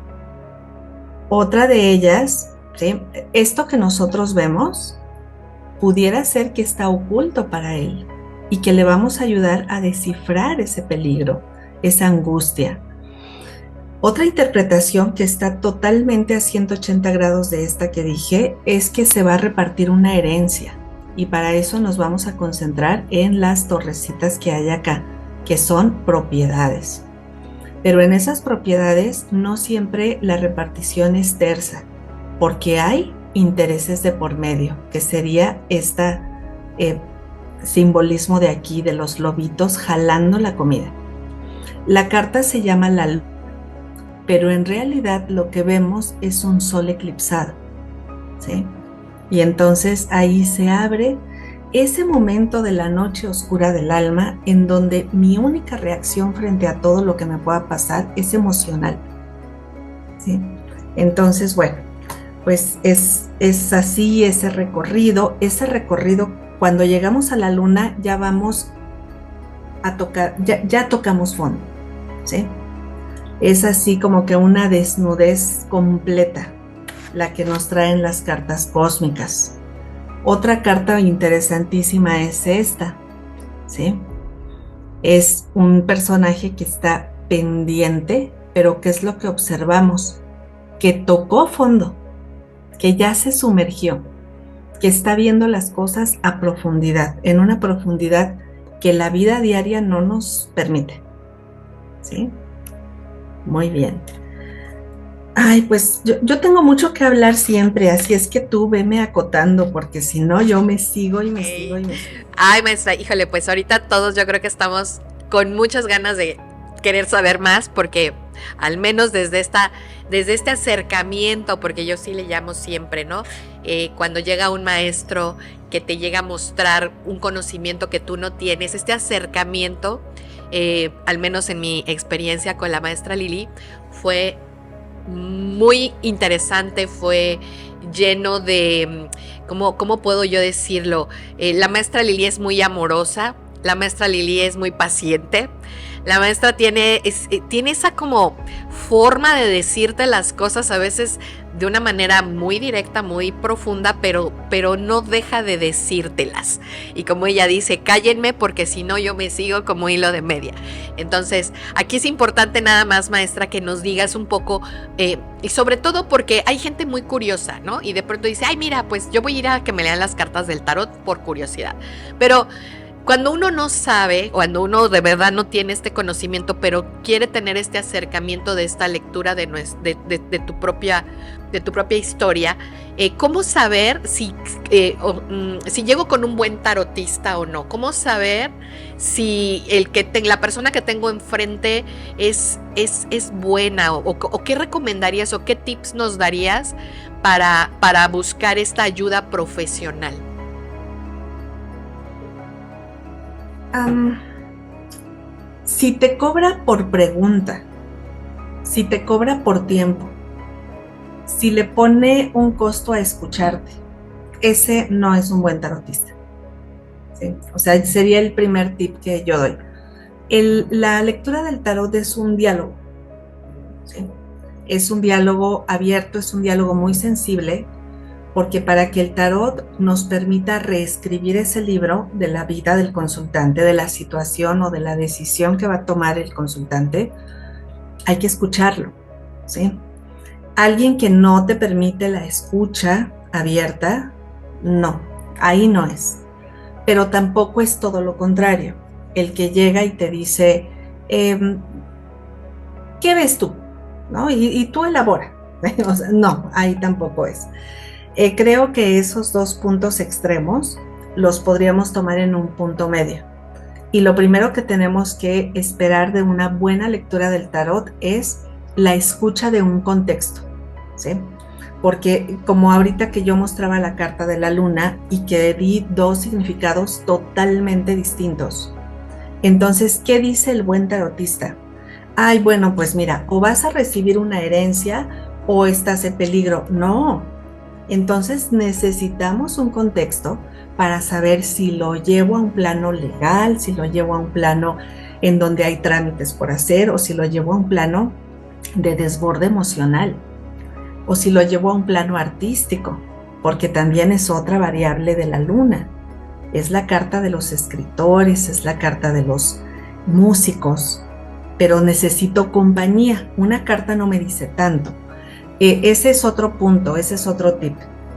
Otra de ellas, ¿sí? Esto que nosotros vemos pudiera ser que está oculto para él y que le vamos a ayudar a descifrar ese peligro, esa angustia. Otra interpretación que está totalmente a 180 grados de esta que dije es que se va a repartir una herencia, y para eso nos vamos a concentrar en las torrecitas que hay acá, que son propiedades. Pero en esas propiedades no siempre la repartición es tersa, porque hay intereses de por medio, que sería esta simbolismo de aquí, de los lobitos jalando la comida. La carta se llama la luna, pero en realidad lo que vemos es un sol eclipsado, ¿sí? Y entonces ahí se abre ese momento de la noche oscura del alma en donde mi única reacción frente a todo lo que me pueda pasar es emocional, ¿sí? Entonces, bueno, pues es así ese recorrido cuando llegamos a la luna ya vamos a tocar, ya tocamos fondo, ¿sí? Es así como que una desnudez completa la que nos traen las cartas cósmicas. Otra carta interesantísima es esta, ¿sí? Es un personaje que está pendiente, pero ¿qué es lo que observamos? Que tocó fondo, que ya se sumergió, que está viendo las cosas a profundidad, en una profundidad que la vida diaria no nos permite, ¿sí? Muy bien. Ay, pues yo tengo mucho que hablar siempre, así es que tú veme acotando, porque si no yo me sigo y me sigo y me sigo. Ay, maestra, híjole, pues ahorita todos yo creo que estamos con muchas ganas de querer saber más, porque al menos desde este acercamiento, porque yo sí le llamo siempre, ¿no? Cuando llega un maestro que te llega a mostrar un conocimiento que tú no tienes, este acercamiento, al menos en mi experiencia con la maestra Lili, fue muy interesante, fue lleno de, ¿cómo puedo yo decirlo? La maestra Lili es muy amorosa, la maestra Lili es muy paciente. La maestra tiene esa como forma de decirte las cosas a veces de una manera muy directa, muy profunda, pero no deja de decírtelas. Y como ella dice, cállenme porque si no yo me sigo como hilo de media. Entonces, aquí es importante nada más, maestra, que nos digas un poco, y sobre todo porque hay gente muy curiosa, ¿no? Y de pronto dice, ay, mira, pues yo voy a ir a que me lean las cartas del tarot por curiosidad. Pero Cuando uno no sabe, cuando uno de verdad no tiene este conocimiento, pero quiere tener este acercamiento de esta lectura de tu propia historia, ¿cómo saber si llego con un buen tarotista o no? ¿Cómo saber si la persona que tengo enfrente es buena? ¿O qué recomendarías o qué tips nos darías para buscar esta ayuda profesional? Si te cobra por pregunta, si te cobra por tiempo, si le pone un costo a escucharte, ese no es un buen tarotista. ¿Sí? O sea, sería el primer tip que yo doy. La lectura del tarot es un diálogo. ¿Sí? Es un diálogo abierto, es un diálogo muy sensible, porque para que el tarot nos permita reescribir ese libro de la vida del consultante, de la situación o de la decisión que va a tomar el consultante, hay que escucharlo, ¿sí? Alguien que no te permite la escucha abierta, no, ahí no es. Pero tampoco es todo lo contrario. El que llega y te dice, ¿qué ves tú? ¿No? Y tú elabora. O sea, no, ahí tampoco es. Creo que esos dos puntos extremos los podríamos tomar en un punto medio. Y lo primero que tenemos que esperar de una buena lectura del tarot es la escucha de un contexto, ¿sí? Porque como ahorita que yo mostraba la carta de la luna y que di dos significados totalmente distintos. Entonces, ¿qué dice el buen tarotista? Ay, bueno, pues mira, o vas a recibir una herencia o estás en peligro. No. Entonces necesitamos un contexto para saber si lo llevo a un plano legal, si lo llevo a un plano en donde hay trámites por hacer, o si lo llevo a un plano de desborde emocional, o si lo llevo a un plano artístico, porque también es otra variable de la luna. Es la carta de los escritores, es la carta de los músicos, pero necesito compañía. Una carta no me dice tanto. Ese es otro punto, ese es otro tip.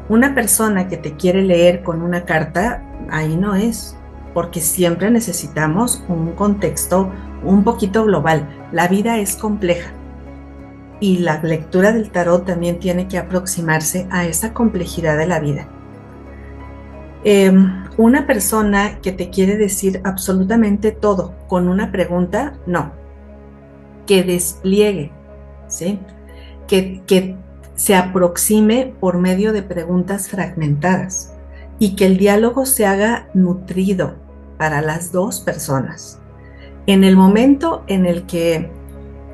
Una persona que te quiere leer con una carta, ahí no es, porque siempre necesitamos un contexto un poquito global. La vida es compleja y la lectura del tarot también tiene que aproximarse a esa complejidad de la vida. Una persona que te quiere decir absolutamente todo con una pregunta, no. Que despliegue, ¿sí? Que se aproxime por medio de preguntas fragmentadas y que el diálogo se haga nutrido para las dos personas. En el momento en el que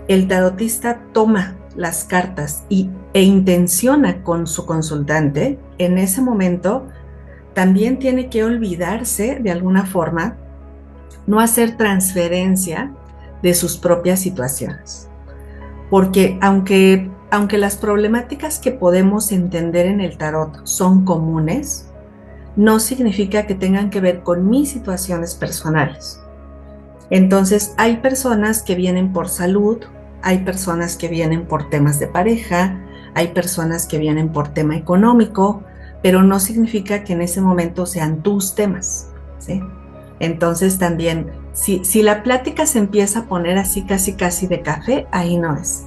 el tarotista toma las cartas e intenciona con su consultante, en ese momento también tiene que olvidarse de alguna forma, no hacer transferencia de sus propias situaciones. Porque aunque las problemáticas que podemos entender en el tarot son comunes, no significa que tengan que ver con mis situaciones personales. Entonces, hay personas que vienen por salud, hay personas que vienen por temas de pareja, hay personas que vienen por tema económico, pero no significa que en ese momento sean tus temas, ¿sí? Entonces también, si la plática se empieza a poner así casi de café, ahí no es.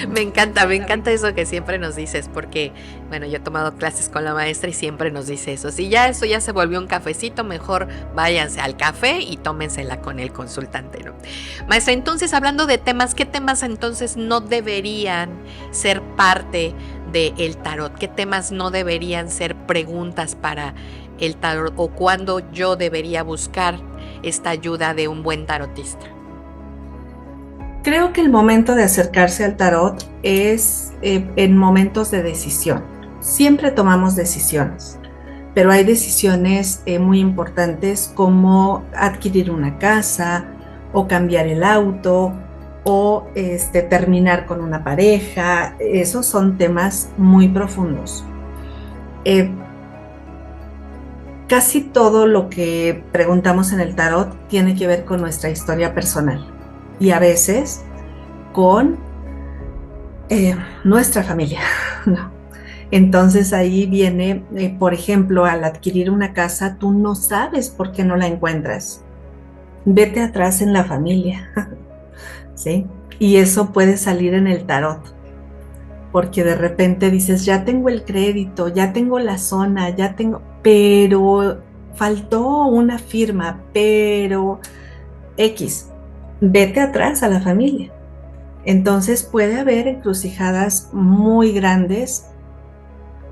Me encanta eso que siempre nos dices, porque, bueno, yo he tomado clases con la maestra y siempre nos dice eso. Si ya eso ya se volvió un cafecito, mejor váyanse al café y tómensela con el consultante, ¿no? Maestra, entonces, hablando de temas, ¿qué temas entonces no deberían ser parte del tarot? ¿Qué temas no deberían ser preguntas para el tarot? ¿O cuándo yo debería buscar esta ayuda de un buen tarotista? Creo que el momento de acercarse al tarot es en momentos de decisión. Siempre tomamos decisiones, pero hay decisiones muy importantes como adquirir una casa o cambiar el auto o terminar con una pareja. Esos son temas muy profundos. Casi todo lo que preguntamos en el tarot tiene que ver con nuestra historia personal. Y a veces con nuestra familia, ¿no? Entonces ahí viene, por ejemplo, al adquirir una casa, tú no sabes por qué no la encuentras. Vete atrás en la familia, ¿sí? Y eso puede salir en el tarot, porque de repente dices, ya tengo el crédito, ya tengo la zona, ya tengo, pero faltó una firma, pero X, vete atrás a la familia. Entonces puede haber encrucijadas muy grandes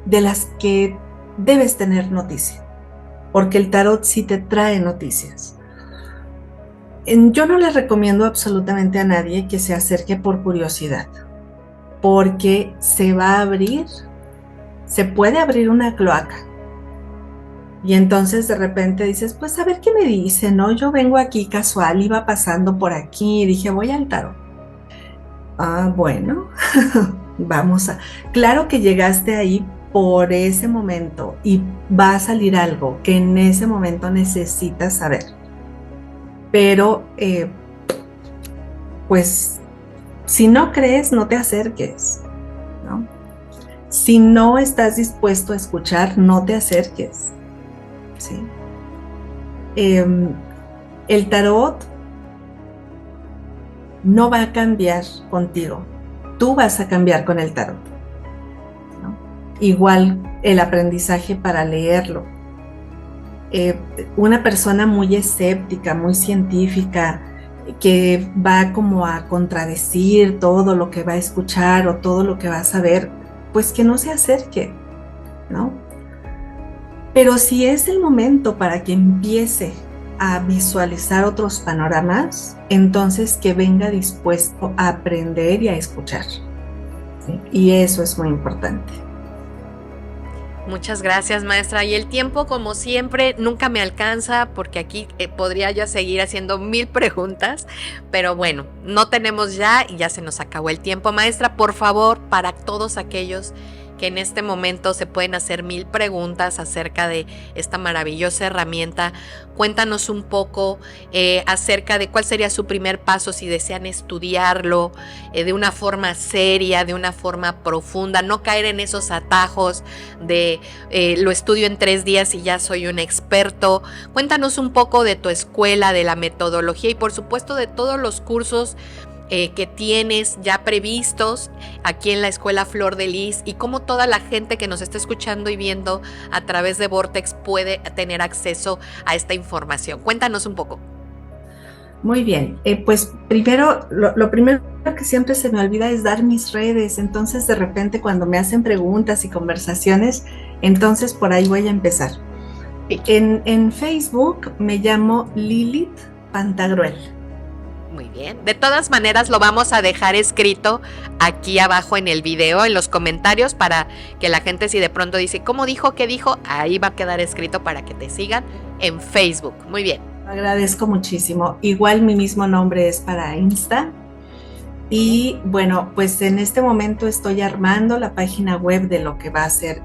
de las que debes tener noticia, porque el tarot sí te trae noticias. Yo no le recomiendo absolutamente a nadie que se acerque por curiosidad, porque se va a abrir, se puede abrir una cloaca. Y entonces de repente dices, pues a ver qué me dice, ¿no? Yo vengo aquí casual, iba pasando por aquí y dije, voy al tarot. Ah, bueno, vamos a... Claro que llegaste ahí por ese momento y va a salir algo que en ese momento necesitas saber. Pero, pues, si no crees, no te acerques, ¿no? Si no estás dispuesto a escuchar, no te acerques, ¿sí? El tarot no va a cambiar contigo, tú vas a cambiar con el tarot, ¿no? Igual el aprendizaje para leerlo. Una persona muy escéptica, muy científica, que va como a contradecir todo lo que va a escuchar o todo lo que va a saber, pues que no se acerque, ¿no? Pero si es el momento para que empiece a visualizar otros panoramas, entonces que venga dispuesto a aprender y a escuchar, ¿sí? Y eso es muy importante. Muchas gracias, maestra. Y el tiempo, como siempre, nunca me alcanza porque aquí podría yo seguir haciendo 1000 preguntas, pero bueno, no tenemos ya y ya se nos acabó el tiempo. Maestra, por favor, para todos aquellos que en este momento se pueden hacer 1000 preguntas acerca de esta maravillosa herramienta, cuéntanos un poco acerca de cuál sería su primer paso si desean estudiarlo de una forma seria, de una forma profunda, no caer en esos atajos de lo estudio en 3 días y ya soy un experto. Cuéntanos un poco de tu escuela, de la metodología y por supuesto de todos los cursos que tienes ya previstos aquí en la Escuela Flor de Lis y cómo toda la gente que nos está escuchando y viendo a través de Vortex puede tener acceso a esta información. Cuéntanos un poco. Muy bien, pues primero, lo primero que siempre se me olvida es dar mis redes, entonces de repente cuando me hacen preguntas y conversaciones, entonces por ahí voy a empezar. En Facebook me llamo Lilith Pantagruel. Muy bien. De todas maneras, lo vamos a dejar escrito aquí abajo en el video, en los comentarios, para que la gente, si de pronto dice, ¿cómo dijo? ¿Qué dijo? Ahí va a quedar escrito para que te sigan en Facebook. Muy bien. Agradezco muchísimo. Igual mi mismo nombre es para Insta. Y bueno, pues en este momento estoy armando la página web de lo que va a ser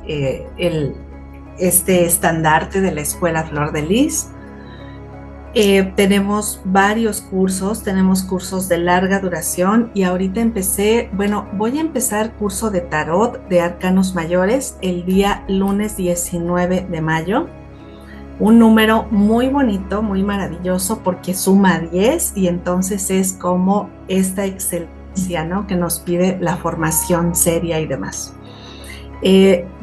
este estandarte de la Escuela Flor de Lis. Tenemos varios cursos, tenemos cursos de larga duración y ahorita voy a empezar curso de tarot de arcanos mayores el día lunes 19 de mayo. Un número muy bonito, muy maravilloso porque suma 10 y entonces es como esta excelencia, ¿no?, que nos pide la formación seria y demás.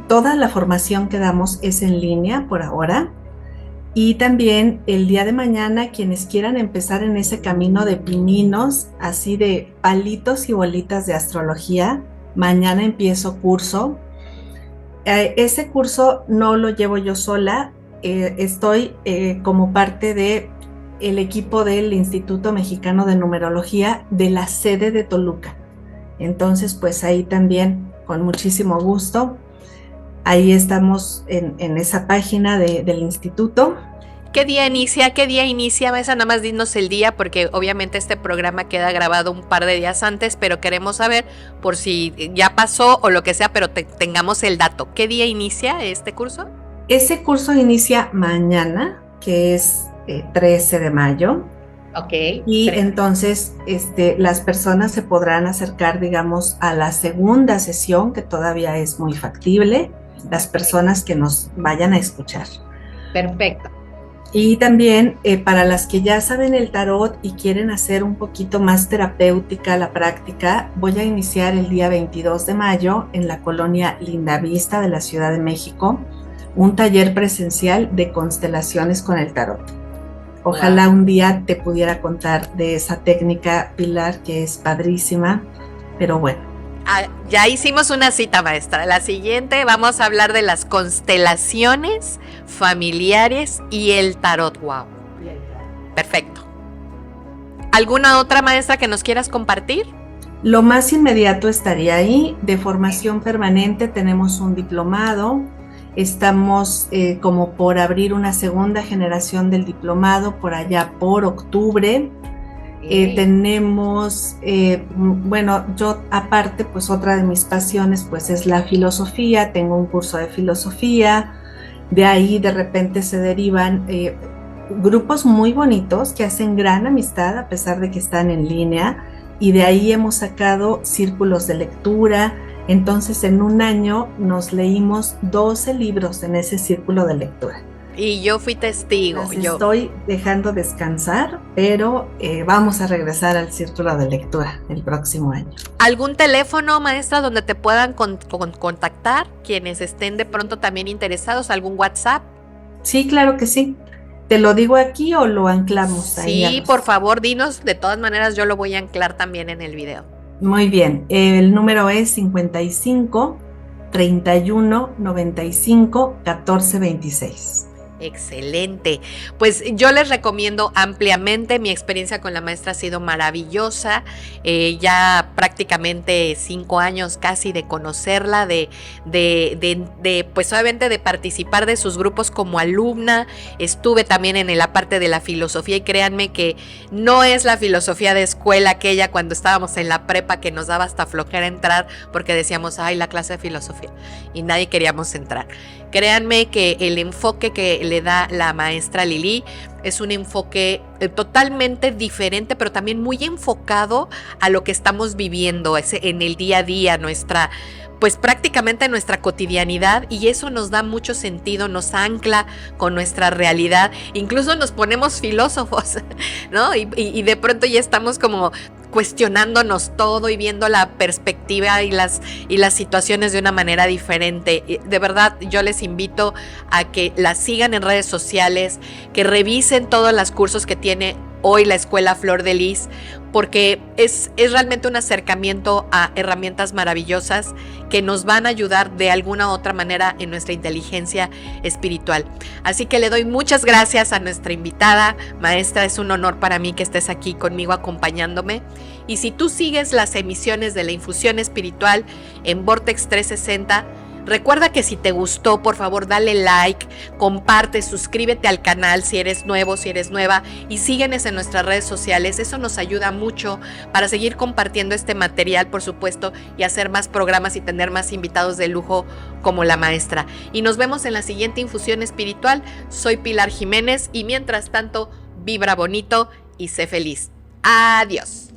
Toda la formación que damos es en línea por ahora. Y también el día de mañana, quienes quieran empezar en ese camino de pininos, así de palitos y bolitas de astrología, mañana empiezo curso. Ese curso no lo llevo yo sola, estoy como parte del equipo del Instituto Mexicano de Numerología de la sede de Toluca. Entonces, pues ahí también, con muchísimo gusto. Ahí estamos en esa página del instituto. ¿Qué día inicia? ¿Qué día inicia? Maestra, nada más dinos el día, porque obviamente este programa queda grabado un par de días antes, pero queremos saber por si ya pasó o lo que sea, pero tengamos el dato. ¿Qué día inicia este curso? Ese curso inicia mañana, que es 13 de mayo. Ok, Y entonces las personas se podrán acercar, digamos, a la segunda sesión, que todavía es muy factible, las personas que nos vayan a escuchar. perfecto. Y también para las que ya saben el tarot y quieren hacer un poquito más terapéutica la práctica, voy a iniciar el día 22 de mayo en la colonia Lindavista de la Ciudad de México, un taller presencial de constelaciones con el tarot. Ojalá un día te pudiera contar de esa técnica, Pilar, que es padrísima, pero bueno. Ya hicimos una cita, maestra. La siguiente vamos a hablar de las constelaciones familiares y el tarot. Wow. Perfecto. ¿Alguna otra, maestra, que nos quieras compartir? Lo más inmediato estaría ahí. De formación permanente tenemos un diplomado. Estamos como por abrir una segunda generación del diplomado por allá por octubre. Tenemos, bueno, yo aparte, pues otra de mis pasiones pues es la filosofía. Tengo un curso de filosofía. De ahí de repente se derivan grupos muy bonitos que hacen gran amistad a pesar de que están en línea, y de ahí hemos sacado círculos de lectura. Entonces en un año nos leímos 12 libros en ese círculo de lectura. Y yo fui testigo. Estoy dejando descansar, pero vamos a regresar al círculo de lectura el próximo año. ¿Algún teléfono, maestra, donde te puedan contactar quienes estén de pronto también interesados? ¿Algún WhatsApp? Sí, claro que sí. ¿Te lo digo aquí o lo anclamos ahí? Sí, por favor, dinos. De todas maneras, yo lo voy a anclar también en el video. Muy bien. El número es 55 31 95 14 26. Excelente. Pues yo les recomiendo ampliamente. Mi experiencia con la maestra ha sido maravillosa. Ya prácticamente 5 años casi de conocerla, pues obviamente de participar de sus grupos como alumna. Estuve también en la parte de la filosofía, y créanme que no es la filosofía de escuela aquella cuando estábamos en la prepa que nos daba hasta flojera entrar porque decíamos, ay, la clase de filosofía, y nadie queríamos entrar. Créanme que el enfoque que le da la maestra Lili es un enfoque totalmente diferente, pero también muy enfocado a lo que estamos viviendo en el día a día, pues prácticamente nuestra cotidianidad, y eso nos da mucho sentido, nos ancla con nuestra realidad, incluso nos ponemos filósofos, ¿no? Y de pronto ya estamos como cuestionándonos todo y viendo la perspectiva y las situaciones de una manera diferente. De verdad, yo les invito a que la sigan en redes sociales, que revisen todos los cursos que tiene hoy la Escuela Flor de Lis, porque es realmente un acercamiento a herramientas maravillosas que nos van a ayudar de alguna u otra manera en nuestra inteligencia espiritual. Así que le doy muchas gracias a nuestra invitada. Maestra, es un honor para mí que estés aquí conmigo acompañándome. Y si tú sigues las emisiones de la infusión espiritual en Vortex 360, recuerda que si te gustó, por favor, dale like, comparte, suscríbete al canal si eres nuevo, si eres nueva, y síguenos en nuestras redes sociales. Eso nos ayuda mucho para seguir compartiendo este material, por supuesto, y hacer más programas y tener más invitados de lujo como la maestra. Y nos vemos en la siguiente infusión espiritual. Soy Pilar Jiménez, y mientras tanto, vibra bonito y sé feliz. Adiós.